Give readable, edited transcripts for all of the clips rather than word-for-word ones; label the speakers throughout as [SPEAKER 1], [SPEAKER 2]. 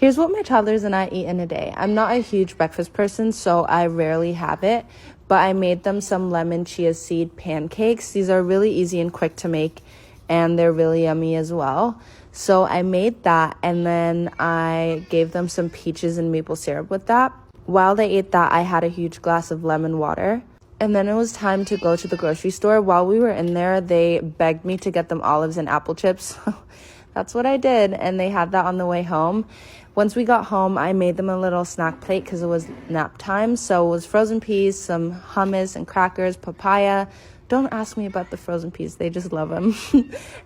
[SPEAKER 1] Here's what my toddlers and I eat in a day. I'm not a huge breakfast person, so I rarely have it, but I made them some lemon chia seed pancakes. These are really easy and quick to make, and they're really yummy as well. So I made that, and then I gave them some peaches and maple syrup with that. While they ate that, I had a huge glass of lemon water. And then it was time to go to the grocery store. While we were in there, they begged me to get them olives and apple chips. That's what I did, and they had that on the way home. Once we got home, I made them a little snack plate because it was nap time. So it was frozen peas, some hummus and crackers, papaya. Don't ask me about the frozen peas. They just love them.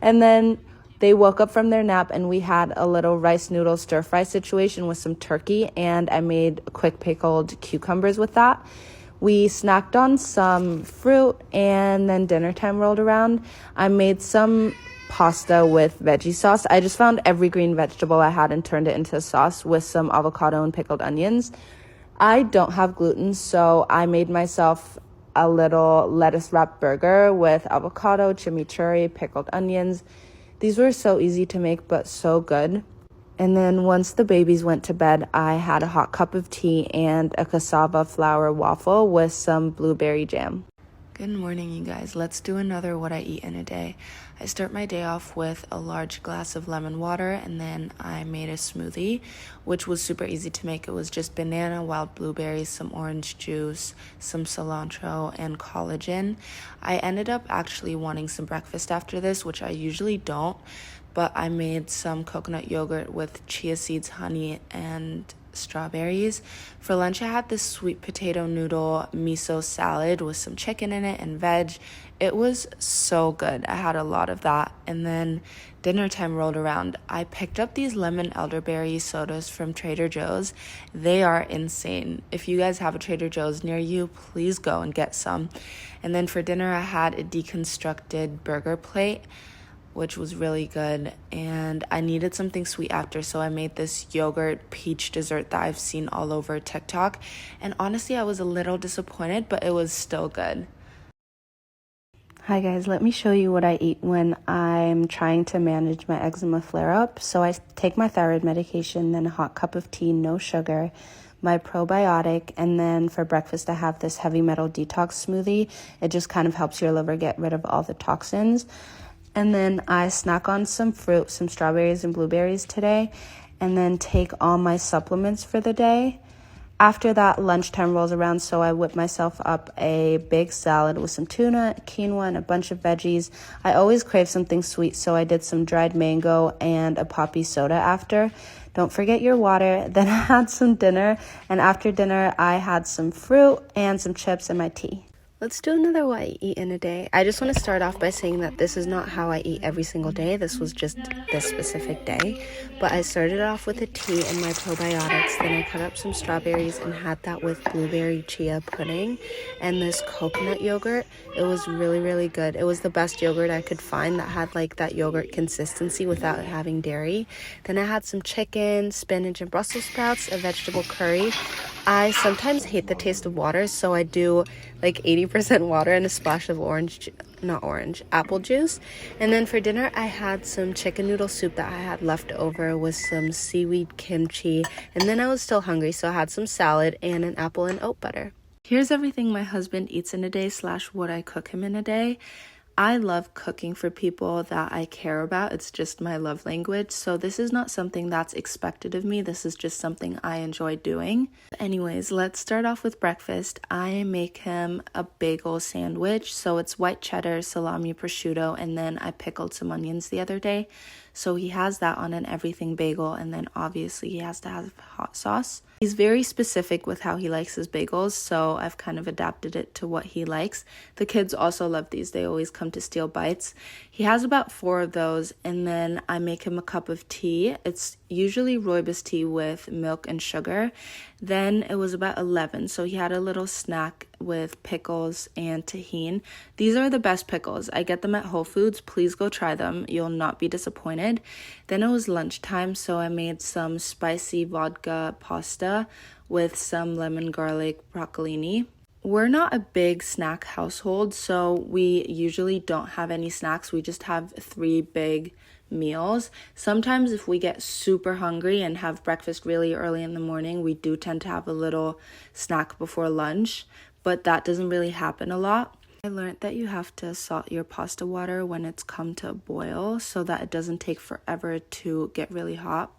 [SPEAKER 1] And then they woke up from their nap, and we had a little rice noodle stir fry situation with some turkey, and I made quick pickled cucumbers with that. We snacked on some fruit, and then dinner time rolled around. I made some pasta with veggie sauce. I just found every green vegetable I had and turned it into a sauce with some avocado and pickled onions. I don't have gluten, so I made myself a little lettuce wrapped burger with avocado, chimichurri, pickled onions. These were so easy to make, but so good. And then once the babies went to bed, I had a hot cup of tea and a cassava flour waffle with some blueberry jam. Good morning, you guys. Let's do another what I eat in a day. I start my day off with a large glass of lemon water, and then I made a smoothie, which was super easy to make. It was just banana, wild blueberries, some orange juice, some cilantro, and collagen. I ended up actually wanting some breakfast after this, which I usually don't, but I made some coconut yogurt with chia seeds, honey, and strawberries. For lunch, I had this sweet potato noodle miso salad with some chicken in it and veg. It was so good. I had a lot of that. And then dinner time rolled around. I picked up these lemon elderberry sodas from Trader Joe's. They are insane. If you guys have a Trader Joe's near you, please go and get some. And then for dinner, I had a deconstructed burger plate, which was really good, and I needed something sweet after, so I made this yogurt peach dessert that I've seen all over TikTok, and honestly, I was a little disappointed, but it was still good. Hi guys, let me show you what I eat when I'm trying to manage my eczema flare-up. So I take my thyroid medication, then a hot cup of tea, no sugar, my probiotic, and then for breakfast I have this heavy metal detox smoothie. It just kind of helps your liver get rid of all the toxins. And then I snack on some fruit, some strawberries and blueberries today, and then take all my supplements for the day. After that, lunchtime rolls around, so I whip myself up a big salad with some tuna, quinoa, and a bunch of veggies. I always crave something sweet, so I did some dried mango and a poppy soda after. Don't forget your water. Then I had some dinner, and after dinner, I had some fruit and some chips and my tea. Let's do another what I eat in a day. I just want to start off by saying that this is not how I eat every single day. This was just this specific day. But I started off with a tea and my probiotics. Then I cut up some strawberries and had that with blueberry chia pudding and this coconut yogurt. It was really, really good. It was the best yogurt I could find that had like that yogurt consistency without having dairy. Then I had some chicken, spinach, and Brussels sprouts, a vegetable curry. I sometimes hate the taste of water, so I do like 80% water and a splash of apple juice. And then for dinner, I had some chicken noodle soup that I had left over with some seaweed kimchi. And then I was still hungry, so I had some salad and an apple and oat butter. Here's everything my husband eats in a day / what I cook him in a day. I love cooking for people that I care about. It's just my love language. So this is not something that's expected of me. This is just something I enjoy doing. Anyways, let's start off with breakfast. I make him a bagel sandwich. So it's white cheddar, salami, prosciutto, and then I pickled some onions the other day. So he has that on an everything bagel, and then obviously he has to have hot sauce. He's very specific with how he likes his bagels, so I've kind of adapted it to what he likes. The kids also love these. They always come to steal bites. He has about 4 of those, and then I make him a cup of tea. It's usually rooibos tea with milk and sugar. Then it was about 11, so he had a little snack with pickles and tahini. These are the best pickles. I get them at Whole Foods. Please go try them. You'll not be disappointed. Then it was lunchtime, so I made some spicy vodka pasta with some lemon garlic broccolini. We're not a big snack household, so we usually don't have any snacks. We just have 3 big meals. Sometimes if we get super hungry and have breakfast really early in the morning, we do tend to have a little snack before lunch, but that doesn't really happen a lot. I learned that you have to salt your pasta water when it's come to a boil so that it doesn't take forever to get really hot.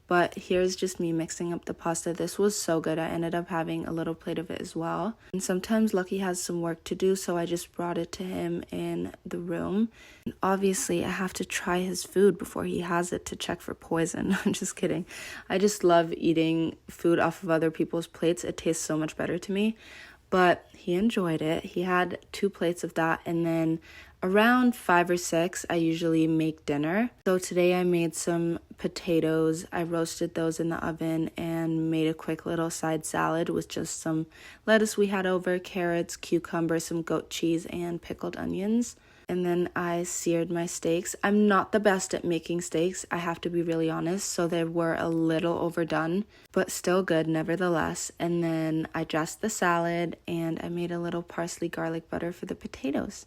[SPEAKER 1] But here's just me mixing up the pasta. This was so good. I ended up having a little plate of it as well. And sometimes Lucky has some work to do, so I just brought it to him in the room. And obviously, I have to try his food before he has it to check for poison. I'm just kidding. I just love eating food off of other people's plates. It tastes so much better to me. But he enjoyed it. He had 2 plates of that, and then around 5 or 6, I usually make dinner. So today I made some potatoes. I roasted those in the oven and made a quick little side salad with just some lettuce we had over, carrots, cucumber, some goat cheese, and pickled onions. And then I seared my steaks. I'm not the best at making steaks, I have to be really honest, so they were a little overdone, but still good nevertheless. And then I dressed the salad and I made a little parsley garlic butter for the potatoes.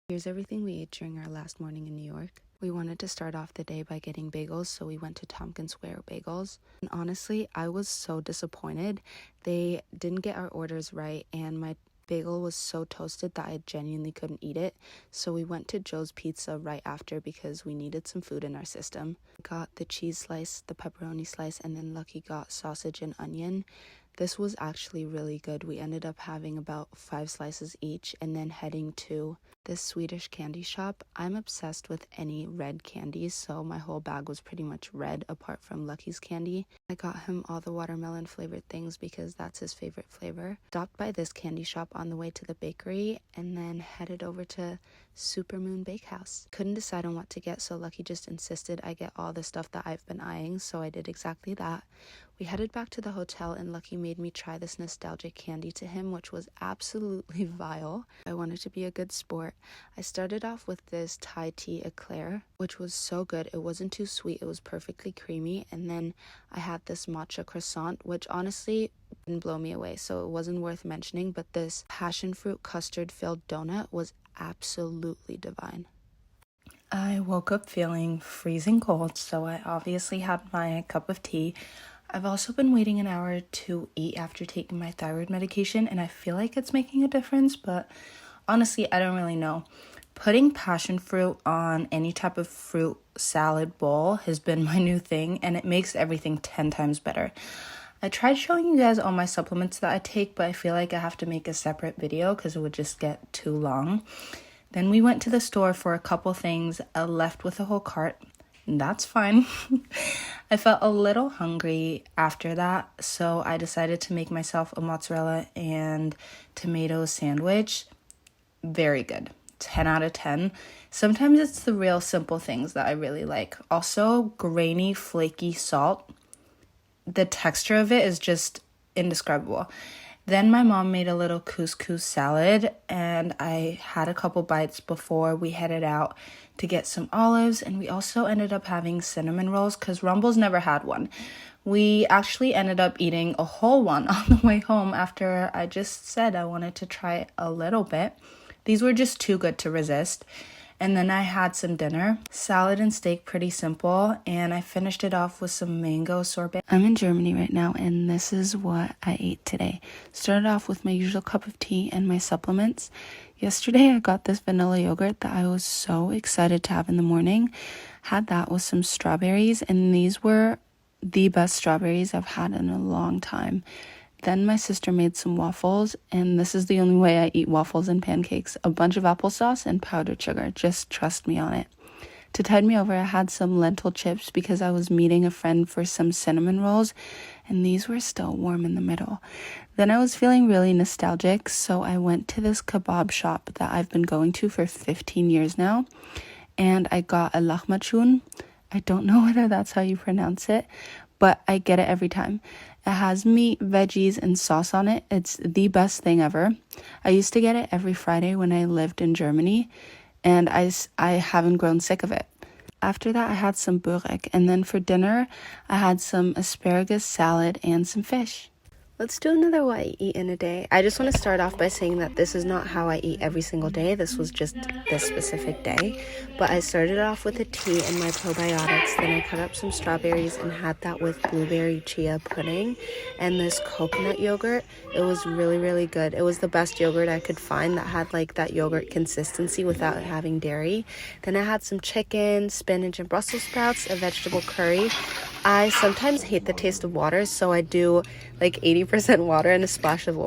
[SPEAKER 1] Here's everything we ate during our last morning in New York. We wanted to start off the day by getting bagels, so we went to Tompkins Square Bagels. And honestly, I was so disappointed. They didn't get our orders right, and my bagel was so toasted that I genuinely couldn't eat it. So we went to Joe's Pizza right after because we needed some food in our system. Got the cheese slice, the pepperoni slice, and then Lucky got sausage and onion. This was actually really good. We ended up having about 5 slices each and then heading to this Swedish candy shop. I'm obsessed with any red candies, so my whole bag was pretty much red apart from Lucky's candy. I got him all the watermelon flavored things because that's his favorite flavor. Stopped by this candy shop on the way to the bakery and then headed over to Supermoon Bakehouse. Couldn't decide on what to get, so Lucky just insisted I get all the stuff that I've been eyeing, so I did exactly that. We headed back to the hotel and Lucky made me try this nostalgic candy to him, which was absolutely vile. I wanted to be a good sport. I started off with this Thai tea eclair, which was so good. It wasn't too sweet, it was perfectly creamy. And then I had this matcha croissant, which honestly didn't blow me away, so it wasn't worth mentioning, but this passion fruit custard filled donut was absolutely divine. I woke up feeling freezing cold, so I obviously had my cup of tea. I've also been waiting an hour to eat after taking my thyroid medication, and I feel like it's making a difference, but honestly, I don't really know. Putting passion fruit on any type of fruit salad bowl has been my new thing, and it makes everything 10 times better. I tried showing you guys all my supplements that I take, but I feel like I have to make a separate video because it would just get too long. Then we went to the store for a couple things. I left with a whole cart. That's fine. I felt a little hungry after that, so I decided to make myself a mozzarella and tomato sandwich. Very good. 10 out of 10. Sometimes it's the real simple things that I really like. Also, grainy, flaky salt. The texture of it is just indescribable. Then my mom made a little couscous salad, and I had a couple bites before we headed out to get some olives, and we also ended up having cinnamon rolls because Rumble's never had one. We actually ended up eating a whole one on the way home after I just said I wanted to try a little bit. These were just too good to resist. And then I had some dinner, salad and steak, pretty simple, and I finished it off with some mango sorbet. I'm in Germany right now, and this is what I ate today. Started off with my usual cup of tea and my supplements. Yesterday, I got this vanilla yogurt that I was so excited to have in the morning. Had that with some strawberries, and these were the best strawberries I've had in a long time. Then my sister made some waffles, and this is the only way I eat waffles and pancakes. A bunch of applesauce and powdered sugar. Just trust me on it. To tide me over, I had some lentil chips because I was meeting a friend for some cinnamon rolls, and these were still warm in the middle. Then I was feeling really nostalgic, so I went to this kebab shop that I've been going to for 15 years now, and I got a lahmacun. I don't know whether that's how you pronounce it, but I get it every time. It has meat, veggies, and sauce on it. It's the best thing ever. I used to get it every Friday when I lived in Germany, and I haven't grown sick of it. After that, I had some borek, and then for dinner, I had some asparagus salad and some fish. Let's do another what I eat in a day. I just want to start off by saying that this is not how I eat every single day. This was just this specific day. But I started off with a tea and my probiotics. Then I cut up some strawberries and had that with blueberry chia pudding and this coconut yogurt. It was really, really good. It was the best yogurt I could find that had like that yogurt consistency without having dairy. Then I had some chicken, spinach, and Brussels sprouts, a vegetable curry. I sometimes hate the taste of water, so I do like 80% water and a splash of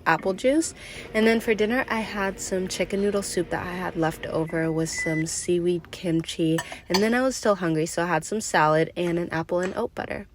[SPEAKER 1] apple juice. And then for dinner, I had some chicken noodle soup that I had left over with some seaweed kimchi. And then I was still hungry, so I had some salad and an apple and oat butter.